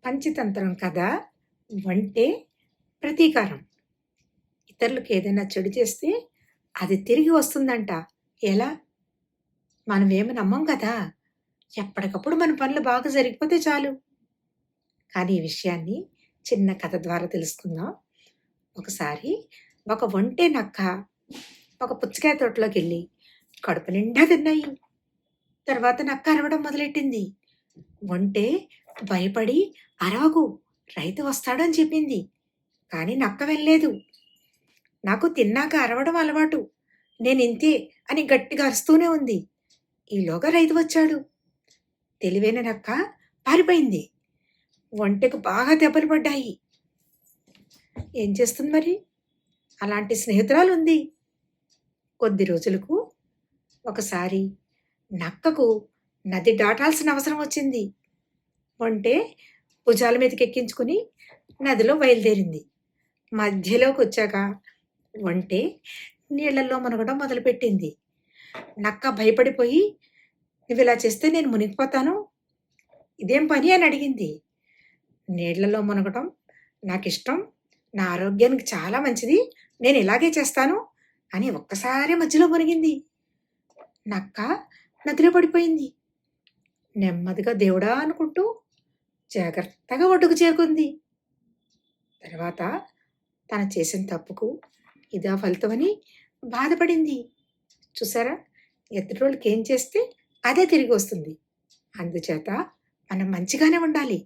పంచతంత్రం కథ వంటే ప్రతీకారం. ఇతరులకు ఏదైనా చెడు చేస్తే అది తిరిగి వస్తుందంట. ఎలా? మనమేమి నమ్మం కదా! ఎప్పటికప్పుడు మన పనులు బాగా జరిగిపోతే చాలు. కానీ ఈ విషయాన్ని చిన్న కథ ద్వారా తెలుసుకుందాం. ఒకసారి ఒక ఒంటె నక్క ఒక పుచ్చకాయ తోటలోకెళ్ళి కడుపు నిండా తిన్నాయి. తర్వాత నక్క అరవడం మొదలెట్టింది. ఒంటె భయపడి అరవకు, రైతు వస్తాడు అని చెప్పింది. కానీ నక్క వెళ్ళలేదు. నాకు తిన్నాక అరవడం అలవాటు, నేనింతే అని గట్టిగా అరుస్తూనే ఉంది. ఈలోగా రైతు వచ్చాడు. తెలివైన నక్క పారిపోయింది. ఒంటెకు బాగా దెబ్బలు పడ్డాయి. ఏం చేస్తుంది మరి? అలాంటి స్నేహితురాలు ఉంది. కొద్ది రోజులకు ఒకసారి నక్కకు నది దాటాల్సిన అవసరం వచ్చింది. ఒంటె భుజాల మీదకి ఎక్కించుకుని నదిలో బయలుదేరింది. మధ్యలోకి వచ్చాక ఒంటె నీళ్లలో మునగడం మొదలుపెట్టింది. నక్క భయపడిపోయి, నువ్వు ఇలా చేస్తే నేను మునిగిపోతాను, ఇదేం పని అని అడిగింది. నీళ్లలో మునగడం నాకిష్టం, నా ఆరోగ్యానికి చాలా మంచిది, నేను ఇలాగే చేస్తాను అని ఒక్కసారి మధ్యలో మునిగింది. నక్క నదిలో పడిపోయింది. నెమ్మదిగా దేవుడా అనుకుంటూ జాగ్రత్తగా ఒడ్డుకు చేరుకుంది. తర్వాత తను చేసిన తప్పుకు ఇదా ఫలితమని బాధపడింది. చూసారా, ఎదుటోళ్ళకి ఏం చేస్తే అదే తిరిగి వస్తుంది. అందుచేత మనం మంచిగానే ఉండాలి.